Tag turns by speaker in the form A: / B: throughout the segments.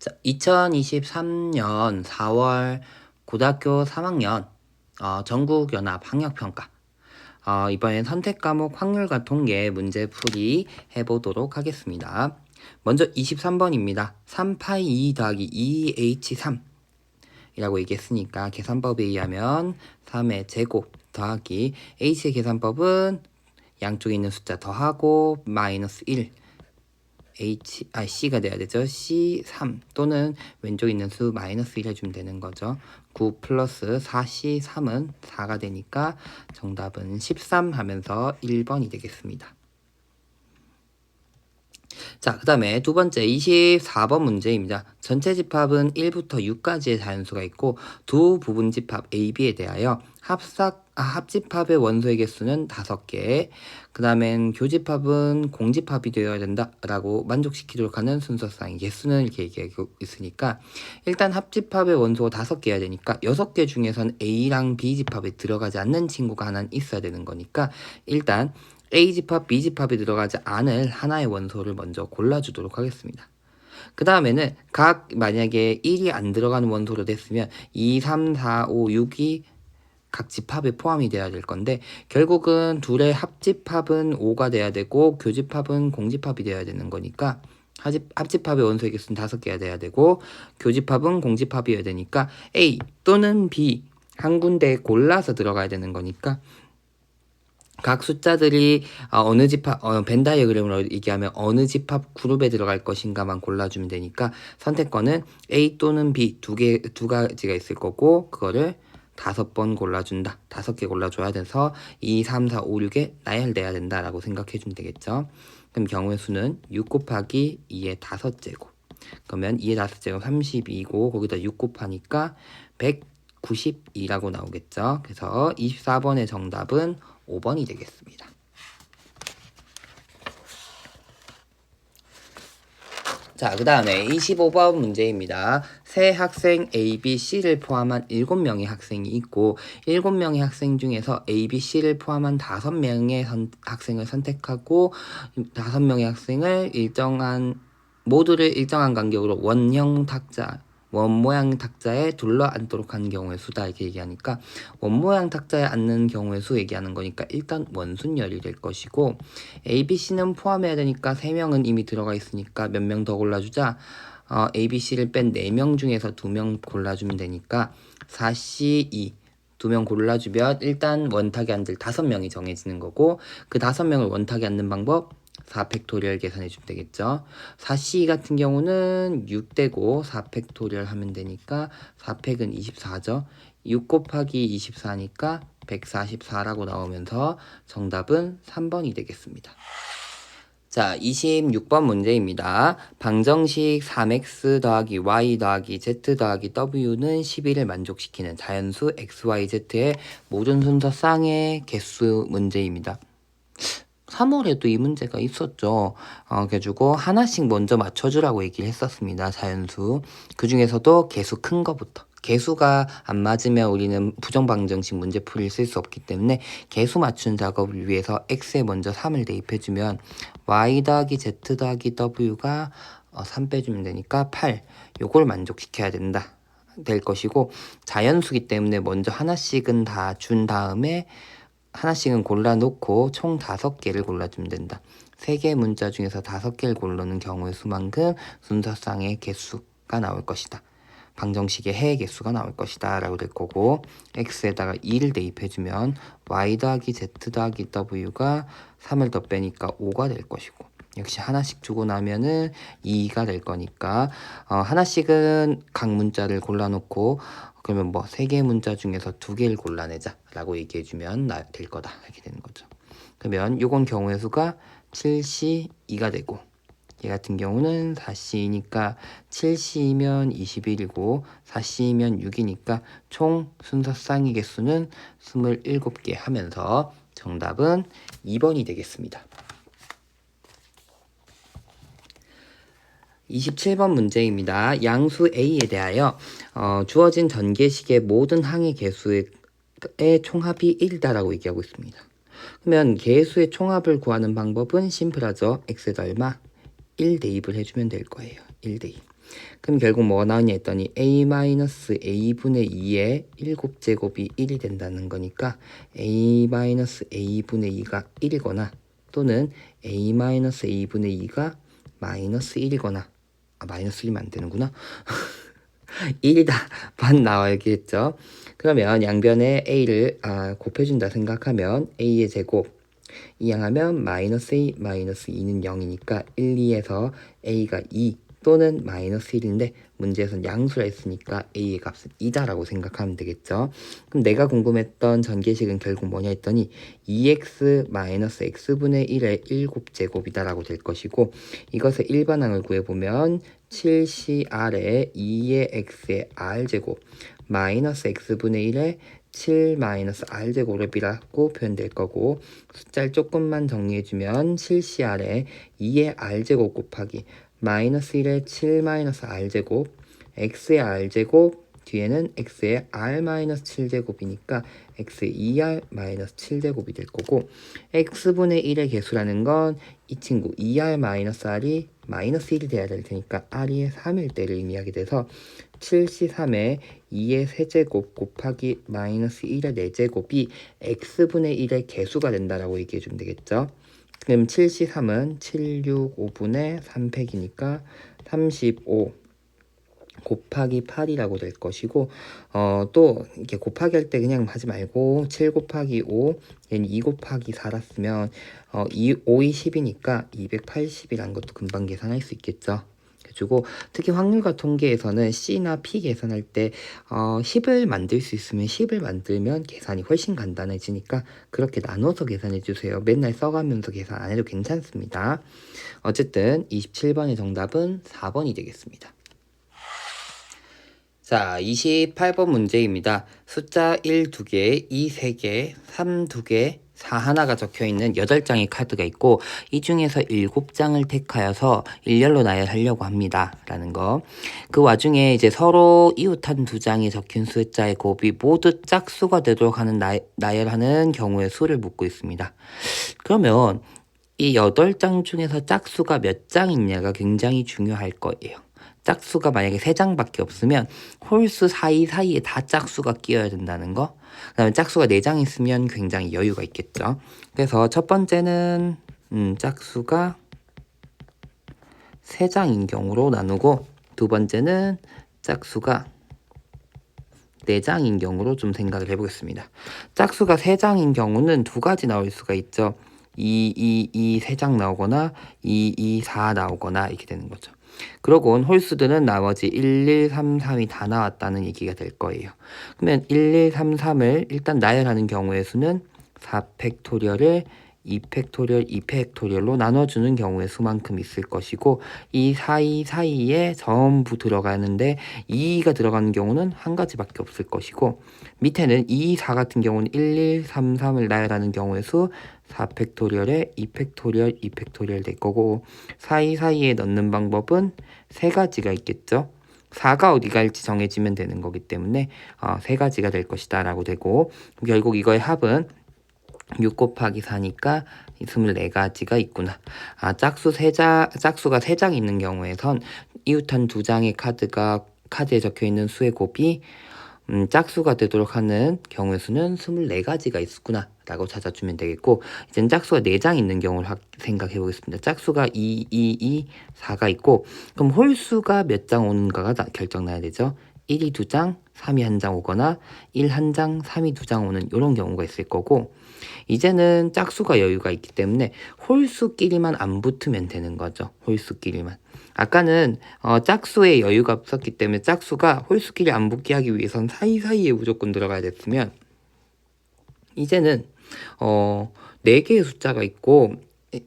A: 자, 2023년 4월 고등학교 3학년 전국연합학력평가 이번엔 선택과목 확률과 통계 문제풀이 해보도록 하겠습니다. 먼저 23번입니다. 3파이 2 더하기 2H3 이라고 얘기했으니까 계산법에 의하면 3의 제곱 더하기 H의 계산법은 양쪽에 있는 숫자 더하고 마이너스 1 C가 돼야 되죠. C3 또는 왼쪽에 있는 수 마이너스 1 해주면 되는 거죠. 9 플러스 4C3은 4가 되니까 정답은 13 하면서 1번이 되겠습니다. 자, 그 다음에 두 번째 24번 문제입니다. 전체 집합은 1부터 6까지의 자연수가 있고 두 부분 집합 A, B에 대하여 합집합의 원소의 개수는 5개, 그 다음엔 교집합은 공집합이 되어야 된다라고 만족시키도록 하는 순서상의 개수는 이렇게 얘기하고 있으니까 일단 합집합의 원소가 5개여야 되니까 6개 중에선 A랑 B 집합에 들어가지 않는 친구가 하나는 있어야 되는 거니까 일단 A집합, B집합에 들어가지 않을 하나의 원소를 먼저 골라주도록 하겠습니다. 그 다음에는 만약에 1이 안 들어가는 원소로 됐으면 2, 3, 4, 5, 6이 각 집합에 포함이 돼야 될 건데 결국은 둘의 합집합은 5가 돼야 되고 교집합은 공집합이 돼야 되는 거니까 합집합의 원소의 개수는 5개가 돼야 되고 교집합은 공집합이어야 되니까 A 또는 B 한 군데 골라서 들어가야 되는 거니까 각 숫자들이 어느 집합, 벤 다이어그램으로 얘기하면 어느 집합 그룹에 들어갈 것인가만 골라주면 되니까 선택권은 A 또는 B 두 가지가 있을 거고 그거를 5번 골라준다. 5개 골라줘야 돼서 2, 3, 4, 5, 6에 나열돼야 된다라고 생각해주면 되겠죠. 그럼 경우의 수는 6 곱하기 2의 5제곱. 그러면 2의 5제곱 32고 거기다 6 곱하니까 192라고 나오겠죠. 그래서 24번의 정답은 5번이 되겠습니다. 자, 그 다음에 25번 문제입니다. 세 학생 A, B, C를 포함한 7명의 학생이 있고 7명의 학생 중에서 A, B, C를 포함한 5명의 학생을 선택하고 5명의 학생을 모두를 일정한 간격으로 원 모양 탁자에 둘러 앉도록 하는 경우의 수다 이렇게 얘기하니까 원 모양 탁자에 앉는 경우의 수 얘기하는 거니까 일단 원순열이 될 것이고 A, B, C는 포함해야 되니까 3명은 이미 들어가 있으니까 몇 명 더 골라주자. A, B, C를 뺀 4명 중에서 2명 골라주면 되니까 4C, 2 2명 골라주면 일단 원탁에 앉을 5명이 정해지는 거고 그 5명을 원탁에 앉는 방법 4팩토리얼 계산해 주면 되겠죠. 4C 같은 경우는 6되고 4팩토리얼 하면 되니까 4팩은 24죠. 6 곱하기 24니까 144라고 나오면서 정답은 3번이 되겠습니다. 자, 26번 문제입니다. 방정식 3x 더하기 y 더하기 z 더하기 w는 11을 만족시키는 자연수 x, y, z의 모든 순서 쌍의 개수 문제입니다. 3월에도 이 문제가 있었죠. 그래가지고 하나씩 먼저 맞춰주라고 얘기를 했었습니다. 자연수. 그 중에서도 개수 큰 거부터. 개수가 안 맞으면 우리는 부정방정식 문제풀이를 쓸 수 없기 때문에 개수 맞춘 작업을 위해서 x에 먼저 3을 대입해주면 y 더하기 z 더하기 w가 3 빼주면 되니까 8. 요걸 만족시켜야 될 것이고 자연수기 때문에 먼저 하나씩은 다 준 다음에 하나씩은 골라놓고 총 5개를 골라주면 된다. 3개의 문자 중에서 5개를 고르는 경우의 수만큼 순서상의 개수가 나올 것이다. 방정식의 해의 개수가 나올 것이다 라고 될 거고 x에다가 2를 대입해주면 y 더하기 z 더하기 w가 3을 더 빼니까 5가 될 것이고 역시 하나씩 주고 나면은 2가 될 거니까 하나씩은 각 문자를 골라놓고 그러면 3개의 문자 중에서 2개를 골라내자 라고 얘기해주면 될 거다 이렇게 되는 거죠. 그러면 요건 경우의 수가 7C2가 되고 얘 같은 경우는 4C니까 7C이면 21이고 4C이면 6이니까 총 순서 쌍의 개수는 27개 하면서 정답은 2번이 되겠습니다. 27번 문제입니다. 양수 A에 대하여 주어진 전개식의 모든 항의 개수의 총합이 1이다라고 얘기하고 있습니다. 그러면 개수의 총합을 구하는 방법은 심플하죠. x에다 얼마? 1 대입을 해주면 될 거예요. 1 대입. 그럼 결국 뭐가 나오냐 했더니 a-a분의 2의 7제곱이 1이 된다는 거니까 a-a분의 2가 1이거나 또는 a-a분의 2가 마이너스 1이거나 마이너스 1이면 안 되는구나. 1이다만 나와야겠죠. 그러면 양변에 a를 곱해준다 생각하면 a의 제곱 이항하면 마이너스 a 마이너스 2는 0이니까 1, 2에서 a가 2 또는 마이너스 1인데 문제에서는 양수라 했으니까 a의 값은 2다라고 생각하면 되겠죠. 그럼 내가 궁금했던 전개식은 결국 뭐냐 했더니 2x 마이너스 x분의 1의 7제곱이다라고 될 것이고 이것의 일반항을 구해보면 7cr에 2의 x의 r제곱 마이너스 x분의 1의 7 마이너스 r제곱이라고 표현될 거고 숫자를 조금만 정리해주면 7cr에 2의 r제곱 곱하기 마이너스 1의 7 마이너스 r제곱 x의 r제곱 뒤에는 x의 r 마이너스 7제곱이니까 x의 2r 마이너스 7제곱이 될 거고 x분의 1의 개수라는 건 이 친구 2r 마이너스 r이 마이너스 1이 돼야 될 테니까 r이 3일 때를 의미하게 돼서 7c3에 2의 세제곱 곱하기 마이너스 1의 4제곱이 x분의 1의 개수가 된다라고 얘기해 주면 되겠죠. 그럼 7c3은 7, 6, 5분의 3팩이니까 35 곱하기 8이라고 될 것이고 또 이렇게 곱하기 할 때 그냥 하지 말고 7 곱하기 5 얘는 2 곱하기 4라 쓰면 5이 10이니까 280이라는 것도 금방 계산할 수 있겠죠. 그리고 특히 확률과 통계에서는 C나 P 계산할 때 10을 만들 수 있으면 10을 만들면 계산이 훨씬 간단해지니까 그렇게 나눠서 계산해 주세요. 맨날 써가면서 계산 안 해도 괜찮습니다. 어쨌든 27번의 정답은 4번이 되겠습니다. 자, 28번 문제입니다. 숫자 1 2개, 2 3개, 3 2개, 4 하나가 적혀있는 8장의 카드가 있고 이 중에서 7장을 택하여서 일렬로 나열하려고 합니다. 라는 거. 그 와중에 이제 서로 이웃한 2장에 적힌 숫자의 곱이 모두 짝수가 되도록 하는 나열하는 경우의 수를 묻고 있습니다. 그러면 이 8장 중에서 짝수가 몇 장 있냐가 굉장히 중요할 거예요. 짝수가 만약에 3장밖에 없으면 홀수 사이사이에 다 짝수가 끼어야 된다는 거. 그 다음에 짝수가 4장 있으면 굉장히 여유가 있겠죠. 그래서 첫 번째는 짝수가 3장인 경우로 나누고 두 번째는 짝수가 4장인 경우로 좀 생각을 해보겠습니다. 짝수가 3장인 경우는 두 가지 나올 수가 있죠. 3장 나오거나 4 나오거나 이렇게 되는 거죠. 그러곤 홀수들은 나머지 1, 1, 3, 3이 다 나왔다는 얘기가 될 거예요. 그러면 1, 1, 3, 3을 일단 나열하는 경우의 수는 4팩토리얼을 2팩토리얼, 2팩토리얼로 나눠주는 경우의 수만큼 있을 것이고 이 사이에 전부 들어가는데 2가 들어가는 경우는 한 가지밖에 없을 것이고 밑에는 2, 4 같은 경우는 1, 1, 3, 3을 나열하는 경우의 수 4팩토리얼에 2팩토리얼, 2팩토리얼 될 거고 사이에 넣는 방법은 세 가지가 있겠죠. 4가 어디 갈지 정해지면 되는 거기 때문에 세 가지가 될 것이다 라고 되고 결국 이거의 합은 6 곱하기 4니까 24가지가 있구나. 짝수가 3장 있는 경우에선 이웃한 2장의 카드에 적혀있는 수의 곱이 짝수가 되도록 하는 경우의 수는 24가지가 있구나 라고 찾아주면 되겠고 이젠 짝수가 4장 있는 경우를 생각해 보겠습니다. 짝수가 2, 2, 2, 4가 있고 그럼 홀수가 몇 장 오는가가 결정나야 되죠. 1이 2장, 3이 1장 오거나 1 1장, 3이 2장 오는 이런 경우가 있을 거고 이제는 짝수가 여유가 있기 때문에 홀수끼리만 안 붙으면 되는 거죠. 홀수끼리만. 아까는 짝수에 여유가 없었기 때문에 짝수가 홀수끼리 안 붙게 하기 위해선 사이사이에 무조건 들어가야 됐으면 이제는 4개의 숫자가 있고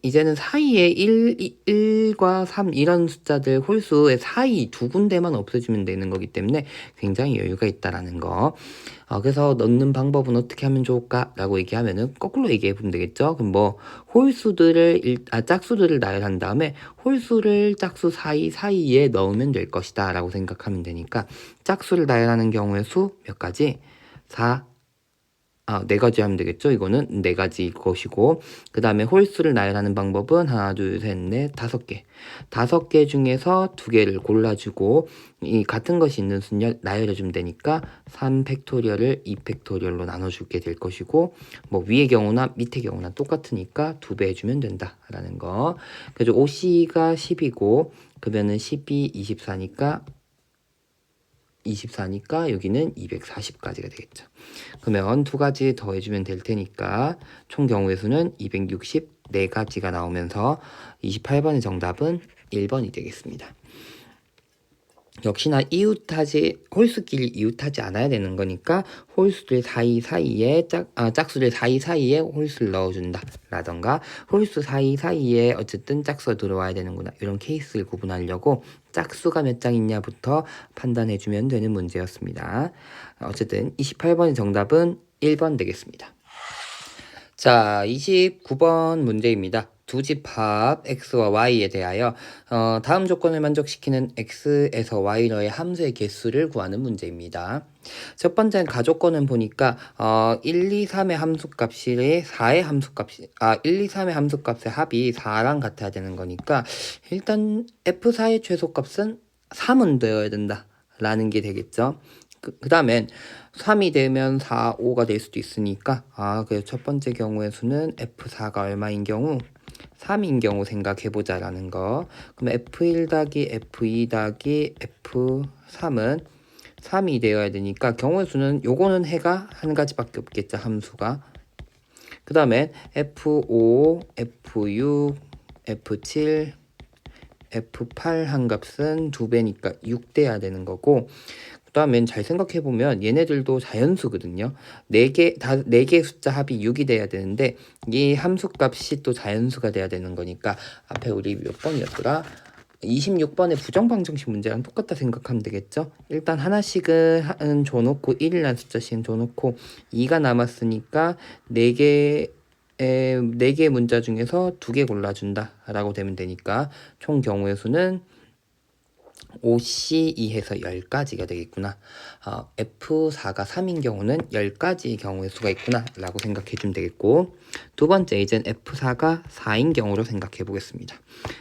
A: 이제는 사이에 1과 3 이런 숫자들 홀수의 사이 두 군데만 없애주면 되는 거기 때문에 굉장히 여유가 있다라는 거. 그래서 넣는 방법은 어떻게 하면 좋을까? 라고 얘기하면은 거꾸로 얘기해 보면 되겠죠. 그럼 뭐 짝수들을 나열한 다음에 홀수를 짝수 사이에 넣으면 될 것이다 라고 생각하면 되니까 짝수를 나열하는 경우의 수 몇 가지? 4, 네 가지 하면 되겠죠. 이거는 네 가지일 것이고, 그 다음에 홀수를 나열하는 방법은 하나, 둘, 셋, 넷, 5개. 5개 중에서 2개를 골라주고, 이 같은 것이 있는 수를 나열해주면 되니까 3 팩토리얼을 2 팩토리얼로 나눠주게 될 것이고, 뭐 위의 경우나 밑의 경우나 똑같으니까 2배 해주면 된다라는 거. 그래서 5C가 10이고, 그러면은 12, 24니까 여기는 240까지가 되겠죠. 그러면 2가지 더해주면 될 테니까 총 경우의 수는 264가지가 나오면서 28번의 정답은 1번이 되겠습니다. 역시나 홀수끼리 이웃하지 않아야 되는 거니까 홀수들 사이사이에 짝수들 사이사이에 홀수를 넣어준다 라던가 홀수 사이사이에 어쨌든 짝수가 들어와야 되는구나, 이런 케이스를 구분하려고 짝수가 몇 장 있냐부터 판단해주면 되는 문제였습니다. 어쨌든 28번의 정답은 1번 되겠습니다. 자, 29번 문제입니다. 두 집합 x와 y에 대하여 다음 조건을 만족시키는 x에서 y로의 함수의 개수를 구하는 문제입니다. 첫 번째는 가조건은 보니까 1, 2, 3의 함수값이 4의 함수값이 1, 2, 3의 함수값의 합이 4랑 같아야 되는 거니까 일단 f4의 최소값은 3은 되어야 된다 라는 게 되겠죠. 그 다음엔 3이 되면 4, 5가 될 수도 있으니까 그래서 첫 번째 경우의 수는 F4가 얼마인 경우? 3인 경우 생각해보자 라는 거. 그럼 F1 더하기 F2 더하기 F3은 3이 되어야 되니까 경우의 수는 요거는 해가 한 가지밖에 없겠죠, 함수가. 그 다음에 F5, F6, F7, F8 한 값은 2배니까 6 돼야 되는 거고, 그 다음엔 잘 생각해보면 얘네들도 자연수거든요. 4개 숫자 합이 6이 돼야 되는데 이 함수값이 또 자연수가 돼야 되는 거니까 앞에 우리 몇 번이었더라? 26번의 부정방정식 문제랑 똑같다 생각하면 되겠죠. 일단 하나씩은 줘놓고 1이라는 숫자씩은 줘놓고 2가 남았으니까 4개 문자 중에서 2개 골라준다 라고 되면 되니까 총 경우의 수는 5C 2해서 10가지가 되겠구나. F4가 3인 경우는 10가지의 경우의 수가 있구나 라고 생각해 주면 되겠고, 두 번째 이젠 F4가 4인 경우로 생각해 보겠습니다.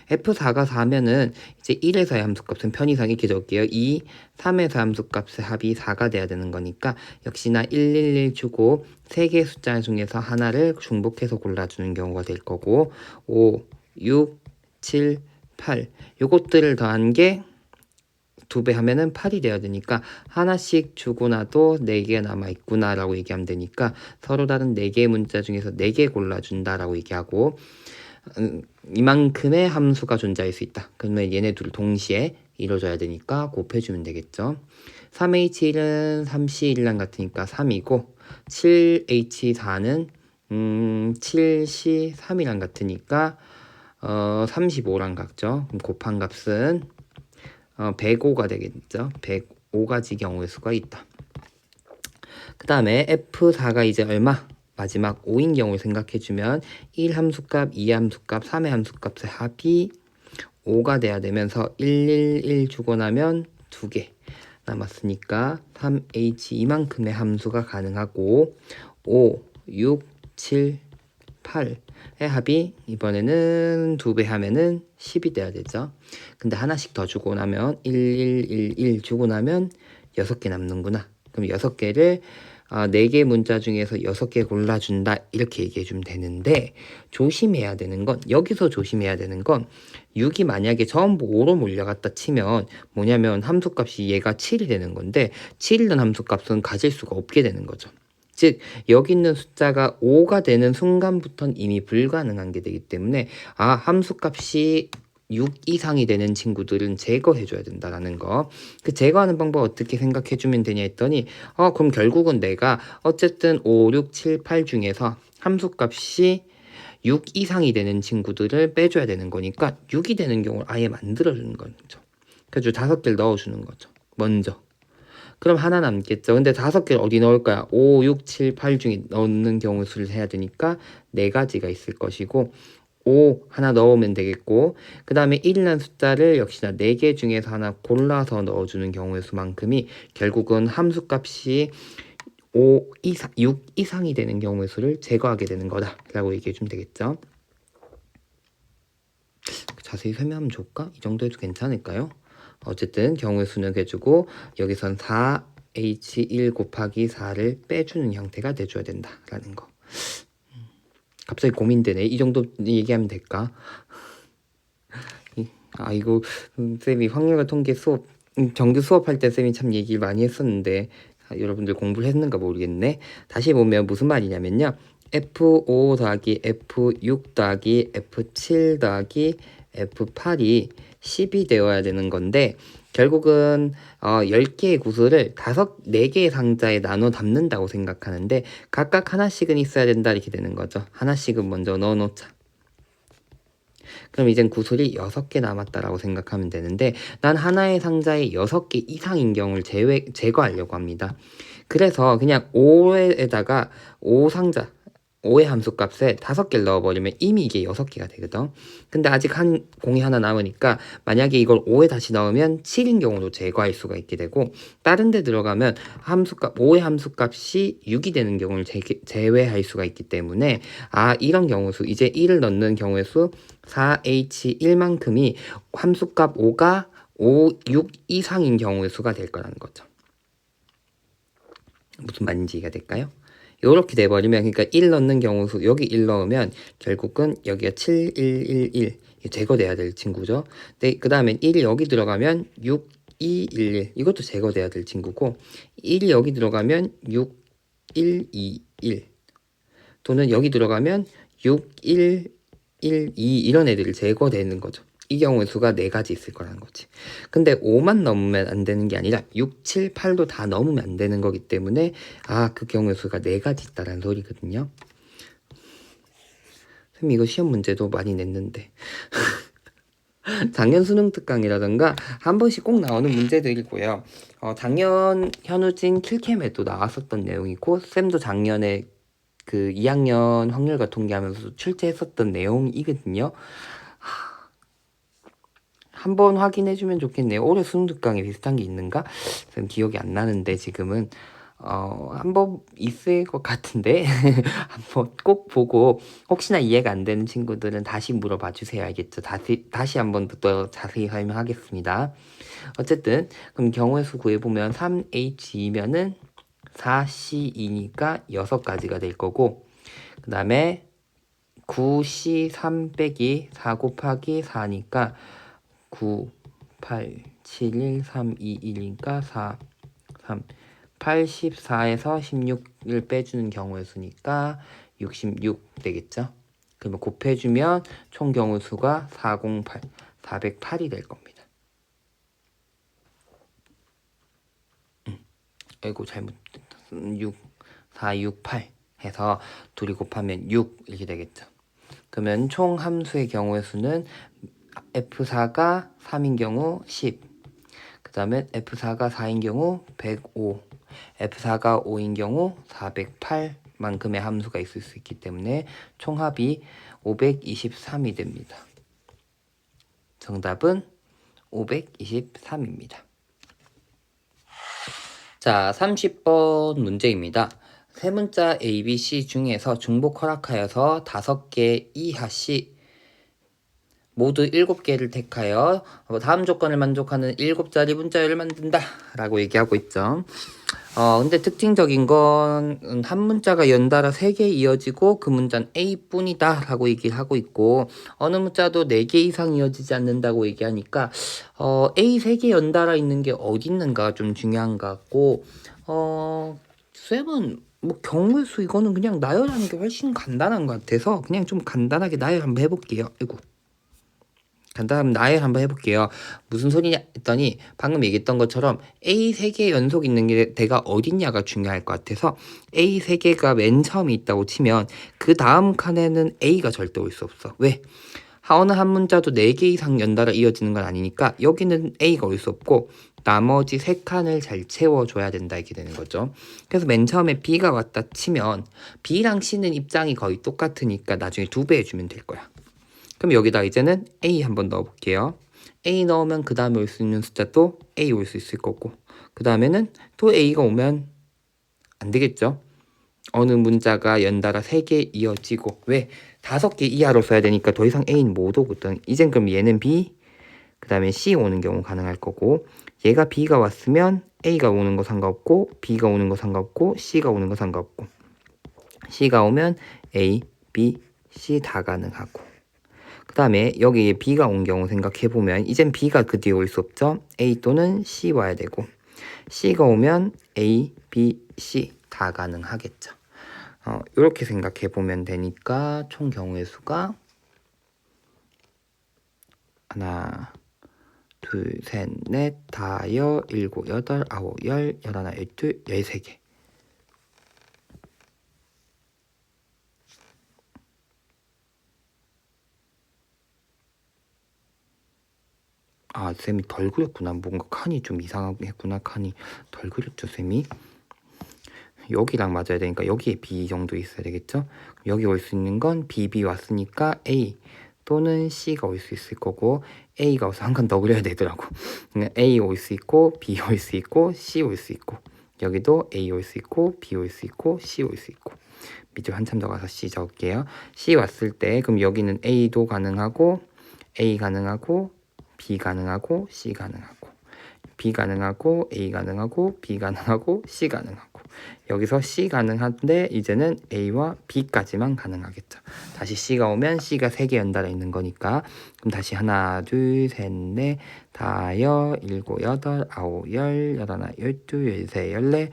A: F4가 4면은 이제 1에서의 함수값은 편의상 이렇게 적을게요. 2, 3에서 함수값의 합이 4가 돼야 되는 거니까 역시나 111 주고 3개 숫자 중에서 하나를 중복해서 골라주는 경우가 될 거고, 5, 6, 7, 8 요것들을 더한 게 2배 하면은 8이 돼야 되니까 하나씩 주고 나도 4개 남아있구나 라고 얘기하면 되니까 서로 다른 4개의 문자 중에서 4개 골라준다 라고 얘기하고, 이만큼의 함수가 존재할 수 있다. 그러면 얘네 둘 동시에 이루어져야 되니까 곱해주면 되겠죠. 3H1은 3C1랑 같으니까 3이고 7H4는 7C3이랑 같으니까 35랑 같죠. 그럼 곱한 값은 105가 되겠죠. 105가지 경우의 수가 있다. 그 다음에 F4가 이제 얼마? 마지막 5인 경우를 생각해주면 1 함수값, 2 함수값, 3의 함수값의 합이 5가 돼야 되면서 111 주고 나면 2개 남았으니까 3H 이만큼의 함수가 가능하고 5, 6, 7, 8의 합이 이번에는 2배 하면은 10이 돼야 되죠. 근데 하나씩 더 주고 나면 1111 주고 나면 6개 남는구나. 그럼 6개를 4개 문자 중에서 6개 골라준다 이렇게 얘기해주면 되는데, 조심해야 되는 건, 여기서 조심해야 되는 건 6이 만약에 전부 5로 몰려갔다 치면 뭐냐면 함수값이 얘가 7이 되는 건데 7이라는 함수값은 가질 수가 없게 되는 거죠. 즉 여기 있는 숫자가 5가 되는 순간부터는 이미 불가능한 게 되기 때문에 함수값이 6 이상이 되는 친구들은 제거해줘야 된다라는 거. 그 제거하는 방법 어떻게 생각해주면 되냐 했더니 그럼 결국은 내가 어쨌든 5, 6, 7, 8 중에서 함수값이 6 이상이 되는 친구들을 빼줘야 되는 거니까 6이 되는 경우를 아예 만들어주는 거죠. 그래서 5개를 넣어주는 거죠. 먼저. 그럼 하나 남겠죠. 근데 5개를 어디 넣을 거야? 5, 6, 7, 8 중에 넣는 경우 수를 해야 되니까 4가지가 있을 것이고 5 하나 넣으면 되겠고, 그 다음에 1이라는 숫자를 역시나 4개 중에서 하나 골라서 넣어주는 경우의 수만큼이 결국은 함수값이 5 이상, 6 이상이 되는 경우의 수를 제거하게 되는 거다 라고 얘기해 주면 되겠죠. 자세히 설명하면 좋을까? 이 정도 해도 괜찮을까요? 어쨌든 경우의 수는 해주고 여기선 4H1 곱하기 4를 빼주는 형태가 돼줘야 된다라는 거. 갑자기 고민되네. 이 정도 얘기하면 될까? 이거 쌤이 확률과 통계 수업 정규 수업할 때 쌤이 참 얘기 많이 했었는데 여러분들 공부를 했는가 모르겠네. 다시 보면 무슨 말이냐면요. F5 더하기 F6 더하기 F7 더하기 F8이 10이 되어야 되는 건데 결국은 10개의 구슬을 4개의 상자에 나눠 담는다고 생각하는데 각각 하나씩은 있어야 된다 이렇게 되는 거죠. 하나씩은 먼저 넣어 놓자. 그럼 이젠 구슬이 6개 남았다라고 생각하면 되는데 난 하나의 상자에 6개 이상인 경우를 제거하려고 합니다. 그래서 그냥 5에다가 5상자 5의 함수값에 5개를 넣어버리면 이미 이게 6개가 되거든. 근데 아직 한 공이 하나 남으니까 만약에 이걸 5에 다시 넣으면 7인 경우도 제거할 수가 있게 되고 다른 데 들어가면 5의 함수값이 6이 되는 경우를 제외할 수가 있기 때문에 이런 경우 수 이제 1을 넣는 경우의 수 4H1만큼이 함수값 5가 6 이상인 경우의 수가 될 거라는 거죠. 무슨 말인지 이해가 될까요? 이렇게 돼버리면 그러니까 1 넣는 경우 수 여기 1 넣으면 결국은 여기가 7, 1, 1, 1 제거돼야 될 친구죠. 근데 그 다음에 1이 여기 들어가면 6, 2, 1, 1 이것도 제거돼야 될 친구고 1이 여기 들어가면 6, 1, 2, 1 또는 여기 들어가면 6, 1, 1, 2 이런 애들이 제거되는 거죠. 이 경우의 수가 4가지 있을 거라는 거지. 근데 5만 넘으면 안 되는 게 아니라 6, 7, 8도 다 넘으면 안 되는 거기 때문에 그 경우의 수가 4가지 있다라는 소리거든요. 선생님 이거 시험 문제도 많이 냈는데 작년 수능 특강이라던가 한 번씩 꼭 나오는 문제들이고요. 작년 현우진 킬캠에도 나왔었던 내용이고 쌤도 작년에 그 2학년 확률과 통계하면서 출제했었던 내용이거든요. 한번 확인해주면 좋겠네요. 올해 수능 특강에 비슷한 게 있는가? 저는 기억이 안 나는데 지금은 한번 있을 것 같은데 한번 꼭 보고 혹시나 이해가 안 되는 친구들은 다시 물어봐 주세요. 알겠죠? 다시 한번 더 자세히 설명하겠습니다. 어쨌든 그럼 경우의 수 구해보면 3H이면은 4C2니까 6가지가 될 거고 그 다음에 9C3 빼기 4 곱하기 4니까 9, 8, 7, 1, 3, 2, 1이니까 4, 3, 84에서 16을 빼주는 경우의 수니까 66 되겠죠? 그러면 곱해주면 총 경우 수가 408, 408이 될 겁니다. 아이고 잘못됐다. 6, 4, 6, 8 해서 둘이 곱하면 6 이렇게 되겠죠? 그러면 총 함수의 경우의 수는 F4가 3인 경우 10, 그 다음에 F4가 4인 경우 105, F4가 5인 경우 408만큼의 함수가 있을 수 있기 때문에 총합이 523이 됩니다. 정답은 523입니다. 자, 30번 문제입니다. 세 문자 A, B, C 중에서 중복 허락하여서 5개 이하 시 모두 7개를 택하여 다음 조건을 만족하는 7자리 문자열을 만든다 라고 얘기하고 있죠. 근데 특징적인 건 한 문자가 연달아 3개 이어지고 그 문자는 A뿐이다 라고 얘기를 하고 있고 어느 문자도 4개 이상 이어지지 않는다고 얘기하니까 A 3개 연달아 있는 게 어디 있는가 좀 중요한 것 같고 쌤은 뭐 경우의 수 이거는 그냥 나열하는 게 훨씬 간단한 것 같아서 그냥 좀 간단하게 나열 한번 해볼게요. 아이고. 간단하면 나열 한번 해볼게요. 무슨 소리냐 했더니 방금 얘기했던 것처럼 A 3개 연속 있는 게 대가 어딨냐가 중요할 것 같아서 A 3개가 맨 처음에 있다고 치면 그 다음 칸에는 A가 절대 올 수 없어. 왜? 어느 한 문자도 4개 이상 연달아 이어지는 건 아니니까 여기는 A가 올 수 없고 나머지 3칸을 잘 채워줘야 된다 이렇게 되는 거죠. 그래서 맨 처음에 B가 왔다 치면 B랑 C는 입장이 거의 똑같으니까 나중에 2배 해주면 될 거야. 그럼 여기다 이제는 A 한번 넣어볼게요. A 넣으면 그 다음에 올 수 있는 숫자도 A 올 수 있을 거고 그 다음에는 또 A가 오면 안 되겠죠? 어느 문자가 연달아 3개 이어지고 왜? 5개 이하로 써야 되니까 더 이상 A는 못 오거든. 이젠 그럼 얘는 B, 그 다음에 C 오는 경우 가능할 거고 얘가 B가 왔으면 A가 오는 거 상관없고 B가 오는 거 상관없고 C가 오는 거 상관없고 C가 오면 A, B, C 다 가능하고 그 다음에 여기 B가 온 경우 생각해보면 이젠 B가 그 뒤에 올 수 없죠. A 또는 C 와야 되고 C가 오면 A, B, C 다 가능하겠죠. 이렇게 생각해보면 되니까 총 경우의 수가 하나, 둘, 셋, 넷, 다여, 일곱, 여덟, 아홉, 열, 열하나, 열둘, 13개. 아, 쌤이 덜 그렸구나. 뭔가 칸이 좀 이상하게 했구나. 칸이 덜 그렸죠, 쌤이. 여기랑 맞아야 되니까 여기에 B 정도 있어야 되겠죠? 여기 올 수 있는 건 B 왔으니까 A 또는 C가 올 수 있을 거고 A가 와서 한 칸 더 그려야 되더라고. A 올 수 있고 B 올 수 있고 C 올 수 있고 여기도 A 올 수 있고 B 올 수 있고 C 올 수 있고 밑으로 한참 더 가서 C 적을게요. C 왔을 때 그럼 여기는 A도 가능하고 A 가능하고 B 가능하고 C 가능하고 B 가능하고 A 가능하고 B 가능하고 C 가능하고 여기서 C 가능한데 이제는 A와 B까지만 가능하겠죠. 다시 C가 오면 C가 3개 연달아 있는 거니까 그럼 다시 하나 둘 셋 넷 다여 일곱 여덟 아홉 열 열하나 열둘 열세 열네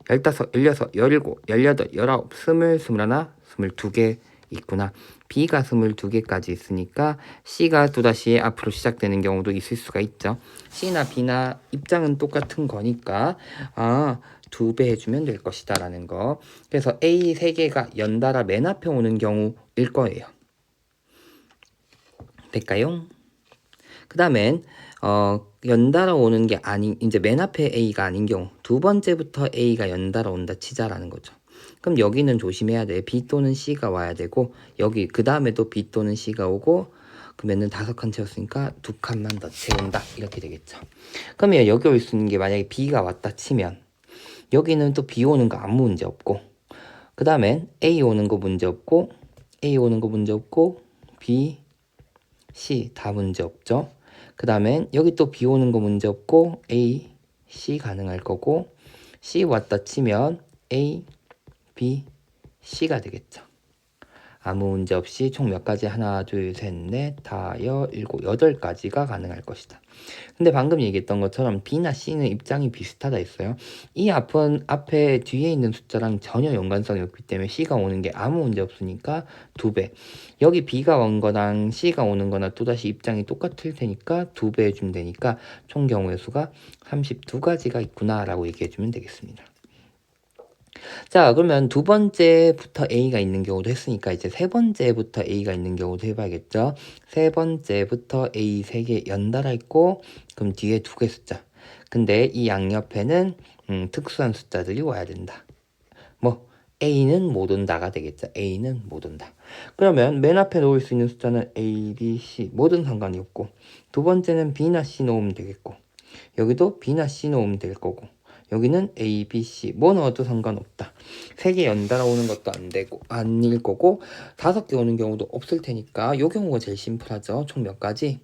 A: 열다섯 열여섯 열일곱 열여덟 열아홉 스물 스물하나 22개 있구나. B가 22개까지 있으니까 C가 또다시 앞으로 시작되는 경우도 있을 수가 있죠. C나 B나 입장은 똑같은 거니까 2배 해주면 될 것이다 라는 거. 그래서 A 3개가 연달아 맨 앞에 오는 경우일 거예요. 될까요? 그 다음엔 연달아 오는 게 아닌 이제 맨 앞에 A가 아닌 경우 두 번째부터 A가 연달아 온다 치자라는 거죠. 그럼 여기는 조심해야 돼. B 또는 C가 와야 되고 여기 그 다음에도 B 또는 C가 오고 그러면은 5칸 채웠으니까 2칸만 더 채운다 이렇게 되겠죠. 그러면 여기 올 수 있는 게 만약에 B가 왔다 치면 여기는 또 B 오는 거 아무 문제 없고 그 다음엔 A 오는 거 문제 없고 A 오는 거 문제 없고 B, C 다 문제 없죠. 그 다음엔 여기 또 B 오는 거 문제 없고 A, C 가능할 거고 C 왔다 치면 A, B, C가 되겠죠. 아무 문제 없이 총 몇 가지? 하나, 둘, 셋, 넷, 다여, 일곱, 8가지가 가능할 것이다. 근데 방금 얘기했던 것처럼 B나 C는 입장이 비슷하다 했어요. 이 앞에 뒤에 있는 숫자랑 전혀 연관성이 없기 때문에 C가 오는 게 아무 문제 없으니까 2배. 여기 B가 온 거랑 C가 오는 거나 또다시 입장이 똑같을 테니까 2배 해주면 되니까 총 경우의 수가 32가지가 있구나 라고 얘기해 주면 되겠습니다. 자, 그러면 두 번째부터 A가 있는 경우도 했으니까 이제 세 번째부터 A가 있는 경우도 해봐야겠죠. 세 번째부터 A 3개 연달아 있고 그럼 뒤에 2개 숫자. 근데 이 양옆에는 특수한 숫자들이 와야 된다. 뭐 A는 못 온다가 되겠죠. A는 못 온다. 그러면 맨 앞에 놓을 수 있는 숫자는 A, B, C 뭐든 상관이 없고 두 번째는 B나 C 놓으면 되겠고 여기도 B나 C 놓으면 될 거고 여기는 A, B, C 뭐 넣어도 상관없다. 3개 연달아 오는 것도 안 되고 아닐 거고 5개 오는 경우도 없을 테니까 이 경우가 제일 심플하죠. 총 몇 가지?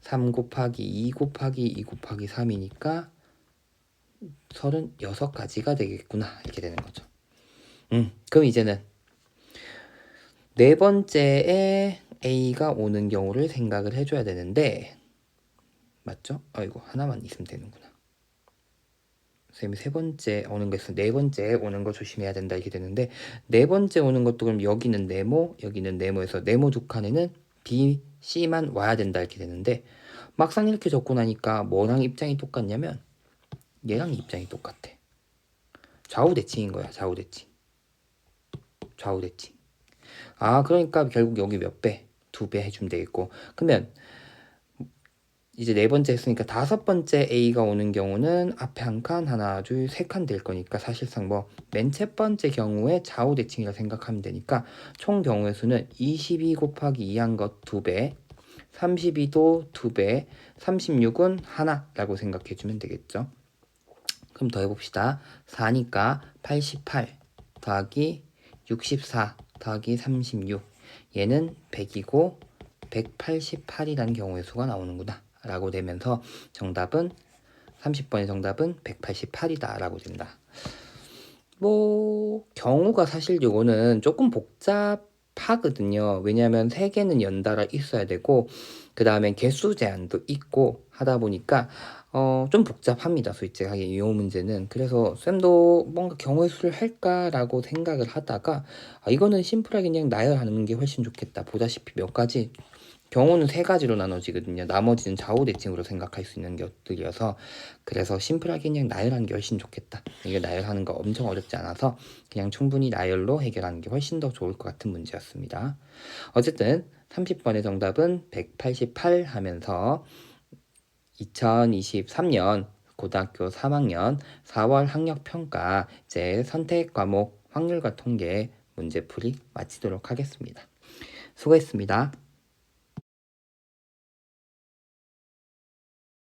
A: 3 곱하기 2 곱하기 2 곱하기 3이니까 36가지가 되겠구나 이렇게 되는 거죠. 그럼 이제는 네 번째에 A가 오는 경우를 생각을 해줘야 되는데 맞죠? 아이고 하나만 있으면 되는구나. 선생님이 세 번째 오는 거 있어. 네 번째 오는 거 조심해야 된다 이렇게 되는데 네 번째 오는 것도 그럼 여기는 네모 여기는 네모에서 네모 두 칸에는 B, C만 와야 된다 이렇게 되는데 막상 이렇게 적고 나니까 뭐랑 입장이 똑같냐면 얘랑 입장이 똑같아. 좌우대칭인 거야. 좌우대칭. 좌우대칭. 그러니까 결국 여기 몇 배? 2배 해주면 되겠고 그러면 이제 네 번째 했으니까 5번째 A가 오는 경우는 앞에 한 칸, 하나, 둘, 3칸 될 거니까 사실상 뭐 맨 첫 번째 경우에 좌우 대칭이라 생각하면 되니까 총 경우의 수는 22 곱하기 2한 것 2배, 32도 2배, 36은 하나라고 생각해 주면 되겠죠. 그럼 더 해봅시다. 4니까 88 더하기 64 더하기 36. 얘는 100이고 188이라는 경우의 수가 나오는구나 라고 되면서 정답은 30번의 정답은 188이다 라고 된다. 뭐 경우가 사실 요거는 조금 복잡하거든요. 왜냐하면 3개는 연달아 있어야 되고 그 다음에 개수 제한도 있고 하다 보니까 좀 복잡합니다. 솔직하게 이 문제는. 그래서 쌤도 뭔가 경우의 수를 할까라고 생각을 하다가 이거는 심플하게 그냥 나열하는 게 훨씬 좋겠다. 보다시피 몇 가지 경우는 3가지로 나눠지거든요. 나머지는 좌우대칭으로 생각할 수 있는 것들이어서 그래서 심플하게 그냥 나열하는 게 훨씬 좋겠다. 이게 나열하는 거 엄청 어렵지 않아서 그냥 충분히 나열로 해결하는 게 훨씬 더 좋을 것 같은 문제였습니다. 어쨌든 30번의 정답은 188 하면서 2023년 고등학교 3학년 4월 학력평가 이제 선택 과목 확률과 통계 문제풀이 마치도록 하겠습니다. 수고했습니다.